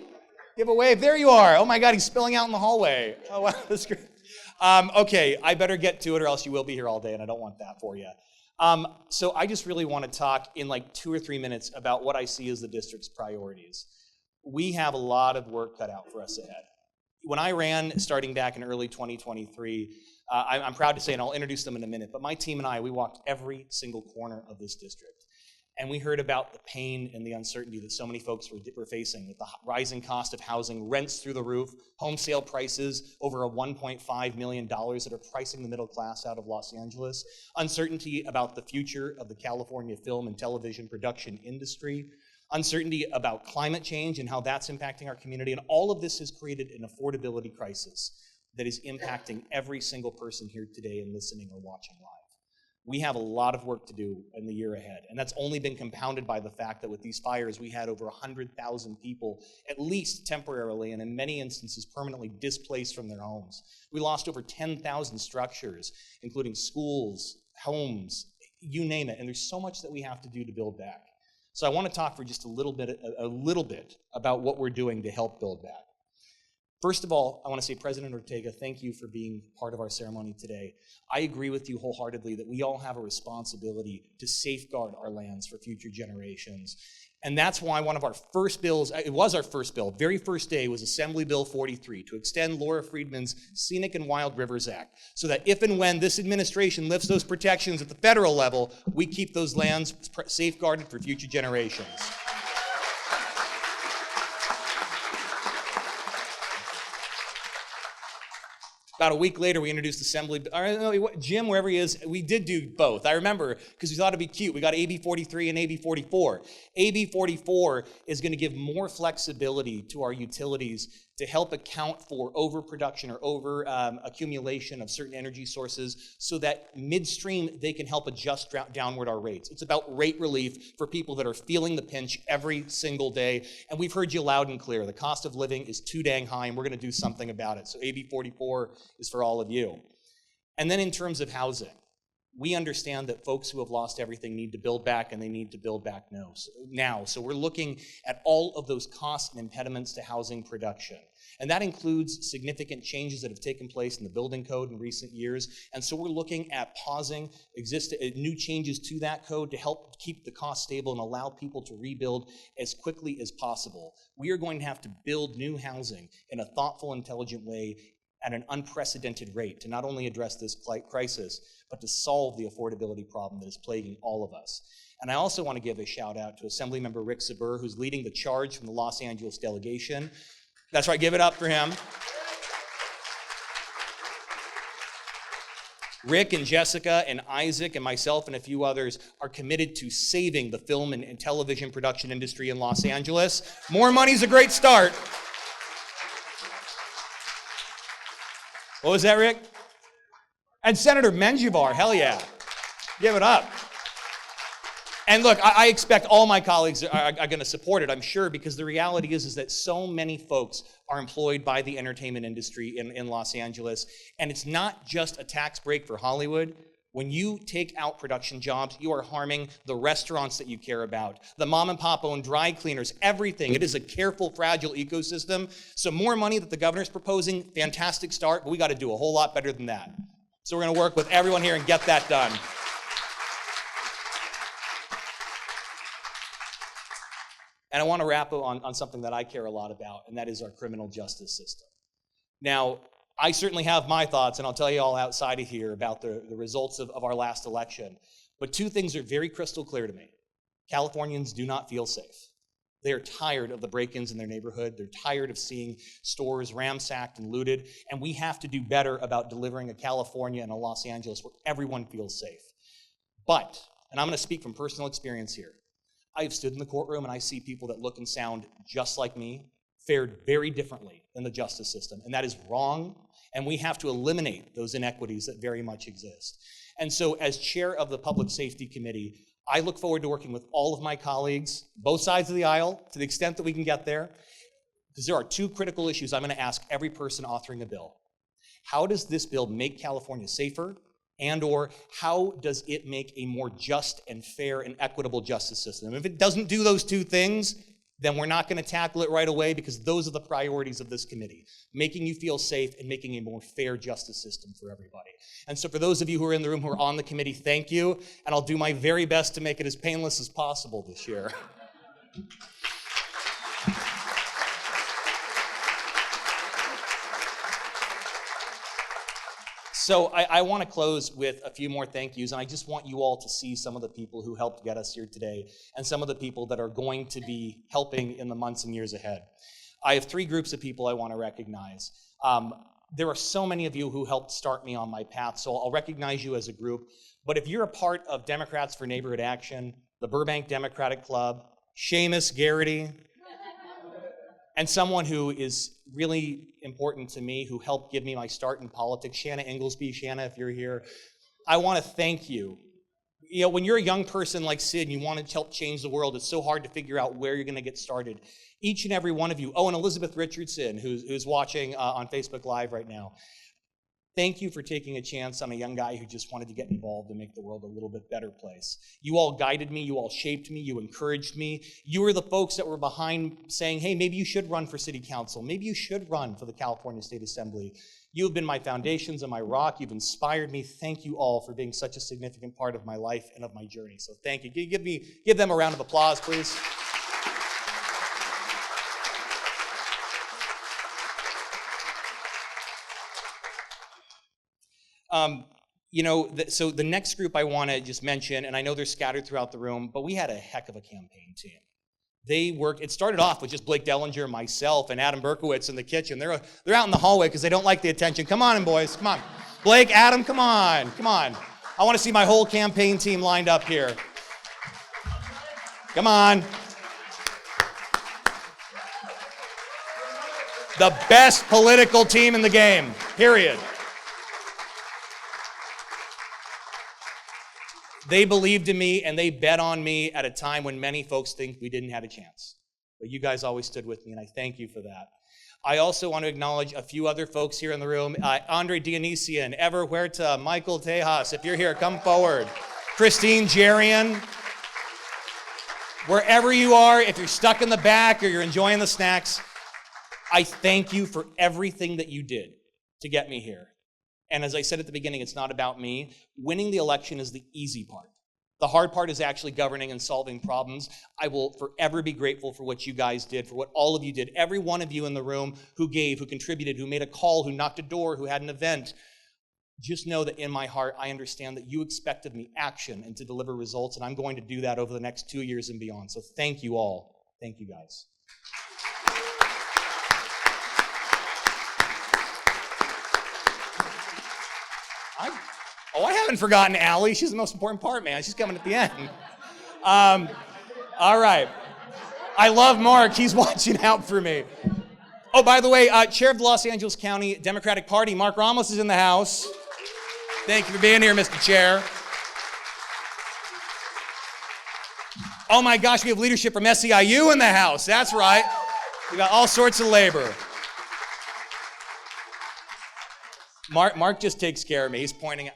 Give a wave. There you are. Oh my God, he's spilling out in the hallway. Oh wow, that's great. Okay, I better get to it or else you will be here all day and I don't want that for you. So I just really want to talk in like 2 or 3 minutes about what I see as the district's priorities. We have a lot of work cut out for us ahead. When I ran starting back in early 2023, I'm proud to say, and I'll introduce them in a minute, but my team and I, we walked every single corner of this district. And we heard about the pain and the uncertainty that so many folks were facing with the rising cost of housing, rents through the roof, home sale prices over a $1.5 million that are pricing the middle class out of Los Angeles, uncertainty about the future of the California film and television production industry, uncertainty about climate change and how that's impacting our community. And all of this has created an affordability crisis that is impacting every single person here today and listening or watching live. We have a lot of work to do in the year ahead, and that's only been compounded by the fact that with these fires, we had over 100,000 people, at least temporarily, and in many instances permanently displaced from their homes. We lost over 10,000 structures, including schools, homes, you name it, and there's so much that we have to do to build back. So I want to talk for just a little bit about what we're doing to help build back. First of all, I want to say, President Ortega, thank you for being part of our ceremony today. I agree with you wholeheartedly that we all have a responsibility to safeguard our lands for future generations. And that's why one of our first bills, it was our first bill, very first day, was Assembly Bill 43 to extend Laura Friedman's Scenic and Wild Rivers Act, so that if and when this administration lifts those protections at the federal level, we keep those lands safeguarded for future generations. About a week later, we introduced Jim, wherever he is, we did do both. I remember, because we thought it'd be cute. We got AB 43 and AB 44. AB 44 is going to give more flexibility to our utilities to help account for overproduction or over accumulation of certain energy sources so that midstream they can help adjust downward our rates. It's about rate relief for people that are feeling the pinch every single day. And we've heard you loud and clear. The cost of living is too dang high, and we're going to do something about it. So AB 44 is for all of you. And then in terms of housing, we understand that folks who have lost everything need to build back, and they need to build back now. So we're looking at all of those costs and impediments to housing production. And that includes significant changes that have taken place in the building code in recent years. And so we're looking at pausing new changes to that code to help keep the cost stable and allow people to rebuild as quickly as possible. We are going to have to build new housing in a thoughtful, intelligent way at an unprecedented rate to not only address this crisis, but to solve the affordability problem that is plaguing all of us. And I also want to give a shout out to Assemblymember Rick Saber, who's leading the charge from the Los Angeles delegation. That's right, give it up for him. Rick and Jessica and Isaac and myself and a few others are committed to saving the film and television production industry in Los Angeles. More money's a great start. What was that, Rick? And Senator Menjivar, hell yeah. Give it up. And look, I expect all my colleagues are going to support it, I'm sure, because the reality is that so many folks are employed by the entertainment industry in Los Angeles. And it's not just a tax break for Hollywood. When you take out production jobs, you are harming the restaurants that you care about, the mom and pop owned dry cleaners, everything. It is a careful, fragile ecosystem. So more money that the governor's proposing, fantastic start, but we got to do a whole lot better than that. So we're going to work with everyone here and get that done. And I want to wrap up on something that I care a lot about, and that is our criminal justice system. Now, I certainly have my thoughts, and I'll tell you all outside of here about the results of our last election. But two things are very crystal clear to me. Californians do not feel safe. They are tired of the break-ins in their neighborhood. They're tired of seeing stores ransacked and looted. And we have to do better about delivering a California and a Los Angeles where everyone feels safe. But, and I'm going to speak from personal experience here, I've stood in the courtroom and I see people that look and sound just like me, fared very differently than the justice system. And that is wrong, and we have to eliminate those inequities that very much exist. And so as chair of the Public Safety Committee, I look forward to working with all of my colleagues, both sides of the aisle, to the extent that we can get there, because there are two critical issues I'm going to ask every person authoring a bill. How does this bill make California safer? And or how does it make a more just and fair and equitable justice system? And if it doesn't do those two things, then we're not going to tackle it right away, because those are the priorities of this committee, making you feel safe and making a more fair justice system for everybody. And so for those of you who are in the room who are on the committee, thank you, and I'll do my very best to make it as painless as possible this year. So I want to close with a few more thank yous, and I just want you all to see some of the people who helped get us here today and some of the people that are going to be helping in the months and years ahead. I have three groups of people I want to recognize. There are so many of you who helped start me on my path, so I'll recognize you as a group. But if you're a part of Democrats for Neighborhood Action, the Burbank Democratic Club, Seamus Garrity, and someone who is really important to me, who helped give me my start in politics, Shanna Inglesby. Shanna, if you're here, I want to thank you. You know, when you're a young person like Sid and you want to help change the world, it's so hard to figure out where you're going to get started. Each and every one of you, oh, and Elizabeth Richardson, who's watching on Facebook Live right now, thank you for taking a chance on a young guy who just wanted to get involved and make the world a little bit better place. You all guided me, you all shaped me, you encouraged me. You were the folks that were behind saying, hey, maybe you should run for city council. Maybe you should run for the California State Assembly. You have been my foundations and my rock. You've inspired me. Thank you all for being such a significant part of my life and of my journey. So thank you. Give them a round of applause, please. So the next group I want to just mention, and I know they're scattered throughout the room, but we had a heck of a campaign team. They worked, it started off with just Blake Dellinger, myself, and Adam Berkowitz in the kitchen. They're out in the hallway because they don't like the attention. Come on in, boys, come on. Blake, Adam, come on, come on. I want to see my whole campaign team lined up here. Come on. The best political team in the game, period. They believed in me and they bet on me at a time when many folks think we didn't have a chance. But you guys always stood with me, and I thank you for that. I also want to acknowledge a few other folks here in the room. Andre Dionisian, Ever Huerta, Michael Tejas, if you're here, come forward. Christine Jarian. Wherever you are, if you're stuck in the back or you're enjoying the snacks, I thank you for everything that you did to get me here. And as I said at the beginning, it's not about me. Winning the election is the easy part. The hard part is actually governing and solving problems. I will forever be grateful for what you guys did, for what all of you did. Every one of you in the room who gave, who contributed, who made a call, who knocked a door, who had an event. Just know that in my heart, I understand that you expect of me action and to deliver results, and I'm going to do that over the next 2 years and beyond. So thank you all. Thank you, guys. I haven't forgotten Allie. She's the most important part, man. She's coming at the end. All right. I love Mark. He's watching out for me. Oh, by the way, Chair of the Los Angeles County Democratic Party, Mark Ramos, is in the house. Thank you for being here, Mr. Chair. Oh my gosh, we have leadership from SEIU in the house. That's right. We got all sorts of labor. Mark just takes care of me. He's pointing out.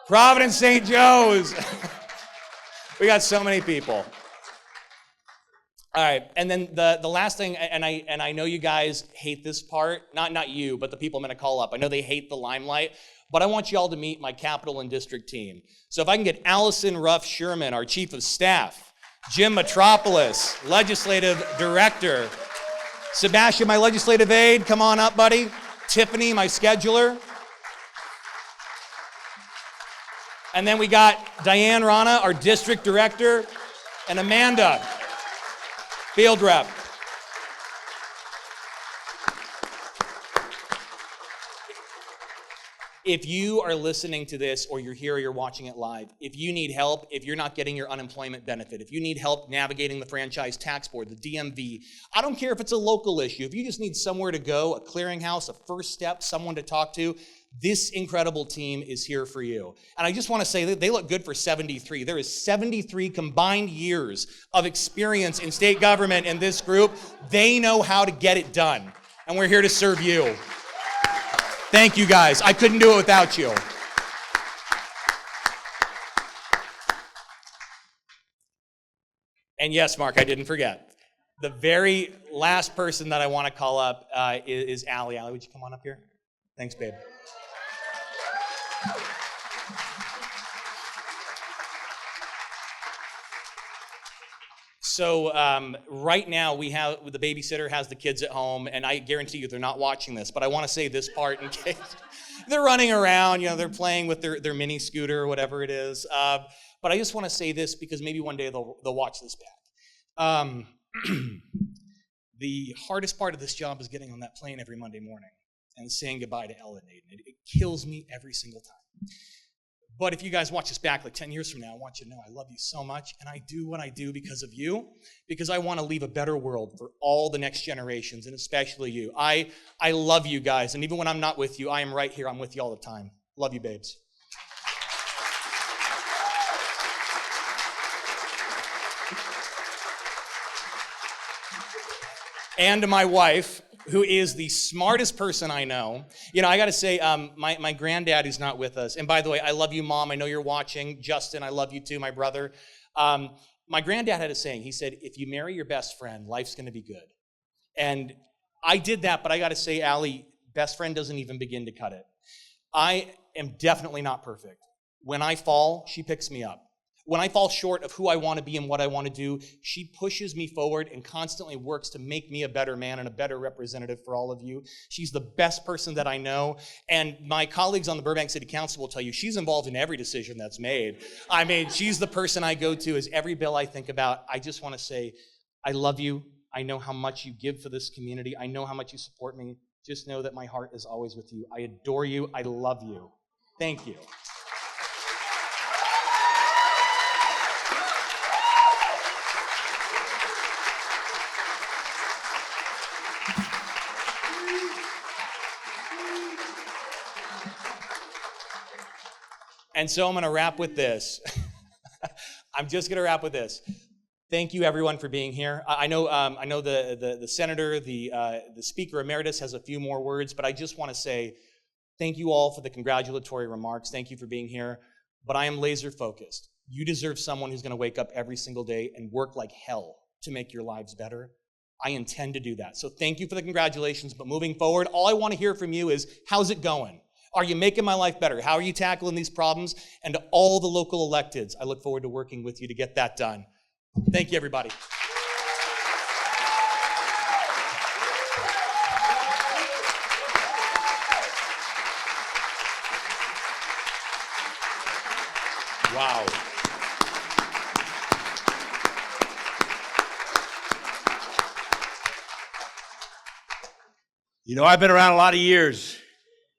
Providence St. Joe's. We got so many people. All right, and then the last thing, and I know you guys hate this part, not you, but the people I'm going to call up. I know they hate the limelight, but I want you all to meet my Capital and District team. So if I can get Allison Ruff Sherman, our Chief of Staff, Jim Metropolis, Legislative Director. Sebastian, my legislative aide, come on up, buddy. Tiffany, my scheduler. And then we got Diane Rana, our district director, and Amanda, field rep. If you are listening to this, or you're here or you're watching it live, if you need help, if you're not getting your unemployment benefit, if you need help navigating the Franchise Tax Board, the DMV, I don't care if it's a local issue, if you just need somewhere to go, a clearinghouse, a first step, someone to talk to, this incredible team is here for you. And I just want to say that they look good for 73. There is 73 combined years of experience in state government in this group. They know how to get it done. And we're here to serve you. Thank you, guys. I couldn't do it without you. And yes, Mark, I didn't forget. The very last person that I want to call up is Allie. Allie, would you come on up here? Thanks, babe. So right now the babysitter has the kids at home, and I guarantee you they're not watching this, but I want to say this part in case they're running around, they're playing with their mini scooter or whatever it is. But I just want to say this because maybe one day they'll watch this back. The hardest part of this job is getting on that plane every Monday morning and saying goodbye to Ella and Aiden. It kills me every single time. But if you guys watch this back like 10 years from now, I want you to know I love you so much, and I do what I do because of you, because I want to leave a better world for all the next generations, and especially you. I love you guys, and even when I'm not with you, I am right here. I'm with you all the time. Love you, babes. And to my wife, who is the smartest person I know. I got to say, my granddad is not with us. And by the way, I love you, Mom. I know you're watching. Justin, I love you too, my brother. My granddad had a saying. He said, if you marry your best friend, life's going to be good. And I did that, but I got to say, Allie, best friend doesn't even begin to cut it. I am definitely not perfect. When I fall, she picks me up. When I fall short of who I want to be and what I want to do, she pushes me forward and constantly works to make me a better man and a better representative for all of you. She's the best person that I know. And my colleagues on the Burbank City Council will tell you she's involved in every decision that's made. I mean, she's the person I go to as every bill I think about. I just want to say, I love you. I know how much you give for this community. I know how much you support me. Just know that my heart is always with you. I adore you. I love you. Thank you. And so I'm going to wrap with this. I'm just going to wrap with this. Thank you, everyone, for being here. I know the senator, the speaker emeritus has a few more words, but I just want to say thank you all for the congratulatory remarks. Thank you for being here. But I am laser focused. You deserve someone who's going to wake up every single day and work like hell to make your lives better. I intend to do that. So thank you for the congratulations. But moving forward, all I want to hear from you is, how's it going? Are you making my life better? How are you tackling these problems? And to all the local electeds, I look forward to working with you to get that done. Thank you, everybody. Wow. I've been around a lot of years,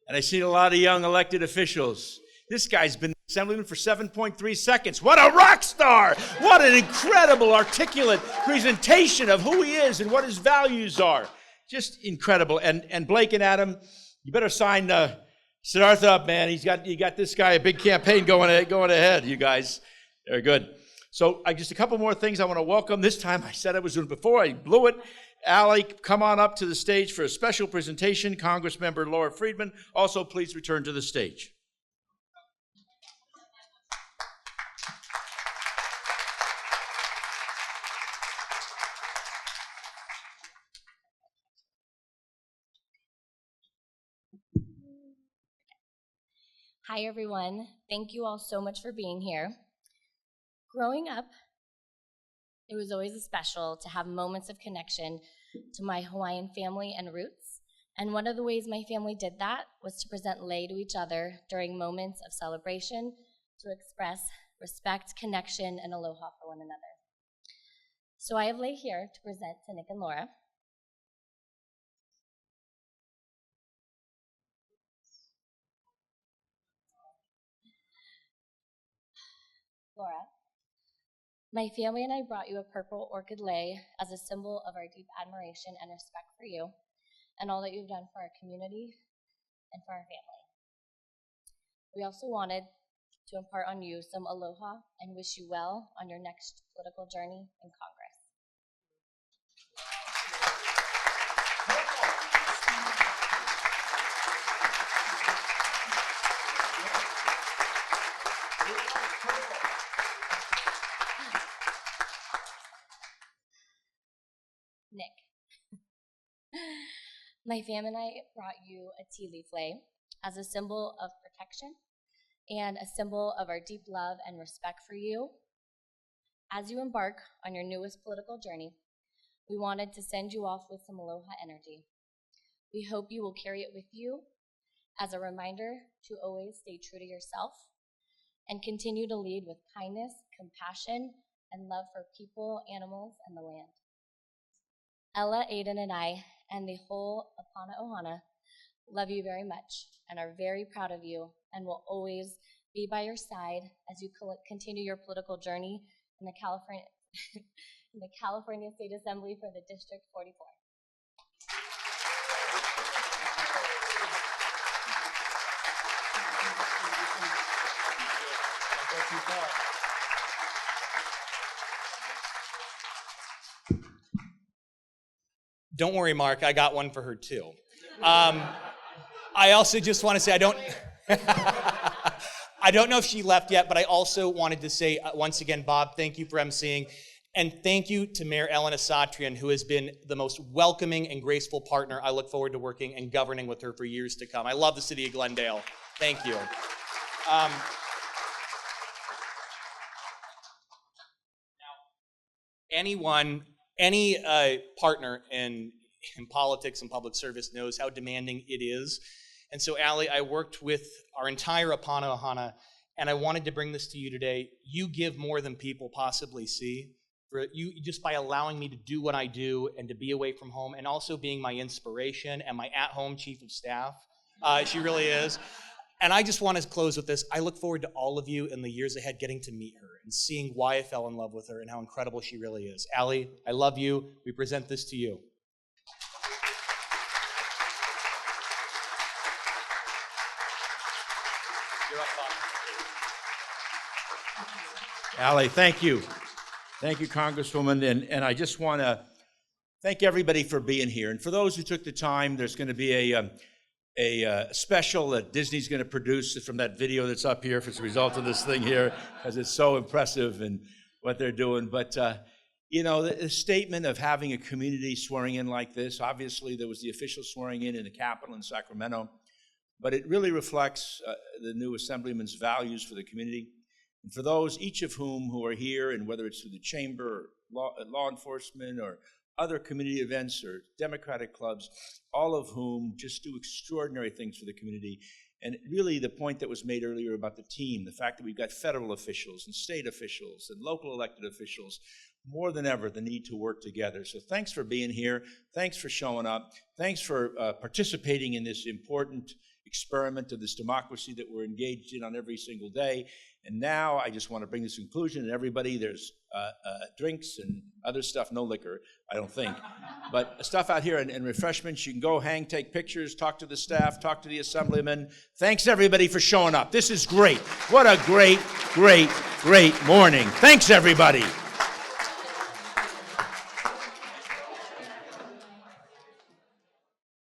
and I've seen a lot of young elected officials. This guy's been Assemblyman for 7.3 seconds. What a rock star! What an incredible, articulate presentation of who he is and what his values are. Just incredible. And Blake and Adam, you better sign Siddhartha up, man. You got this guy a big campaign going ahead, you guys. Very good. So just a couple more things I want to welcome. This time I said I was doing it before. I blew it. Allie, come on up to the stage for a special presentation. Congressmember Laura Friedman, also please return to the stage. Hi, everyone. Thank you all so much for being here. Growing up, It was always special to have moments of connection to my Hawaiian family and roots, and one of the ways my family did that was to present lei to each other during moments of celebration to express respect, connection, and aloha for one another. So I have lei here to present to Nick and Laura. Laura, my family and I brought you a purple orchid lei as a symbol of our deep admiration and respect for you and all that you've done for our community and for our family. We also wanted to impart on you some aloha and wish you well on your next political journey in Congress. Nick. My fam and I brought you a tea leaf lei as a symbol of protection and a symbol of our deep love and respect for you. As you embark on your newest political journey, we wanted to send you off with some aloha energy. We hope you will carry it with you as a reminder to always stay true to yourself and continue to lead with kindness, compassion, and love for people, animals, and the land. Ella, Aiden, and I, and the whole Apana Ohana, love you very much and are very proud of you and will always be by your side as you continue your political journey in the California, in the California State Assembly for the District 44. Don't worry, Mark, I got one for her too. I also just want to say I don't know if she left yet, but I also wanted to say once again, Bob, thank you for emceeing. And thank you to Mayor Ellen Asatrian, who has been the most welcoming and graceful partner. I look forward to working and governing with her for years to come. I love the city of Glendale. Thank you. Any partner in politics and public service knows how demanding it is. And so, Allie, I worked with our entire Apana Ohana, and I wanted to bring this to you today. You give more than people possibly see. For you, just by allowing me to do what I do and to be away from home, and also being my inspiration and my at-home chief of staff. She really is. And I just want to close with this. I look forward to all of you in the years ahead getting to meet her and seeing why I fell in love with her and how incredible she really is. Allie, I love you. We present this to you. You're up, Bob. Allie, thank you. Thank you, Congresswoman. And I just want to thank everybody for being here. And for those who took the time, there's going to be a special that Disney's going to produce from that video that's up here as a result of this thing here, because it's so impressive and what they're doing. But, you know, the statement of having a community swearing in like this, obviously there was the official swearing in the Capitol in Sacramento, but it really reflects the new Assemblyman's values for the community. And for those, each of whom who are here, and whether it's through the chamber, or law enforcement, or other community events or democratic clubs, all of whom just do extraordinary things for the community. And really the point that was made earlier about the team, the fact that we've got federal officials and state officials and local elected officials, more than ever, the need to work together. So thanks for being here. Thanks for showing up. Thanks for participating in this important experiment of this democracy that we're engaged in on every single day. And now I just want to bring this to conclusion, and everybody, there's drinks and other stuff, no liquor, I don't think, but stuff out here and refreshments. You can go hang, take pictures, talk to the staff, talk to the assemblyman. Thanks everybody for showing up. This is great. What a great, great, great morning. Thanks everybody.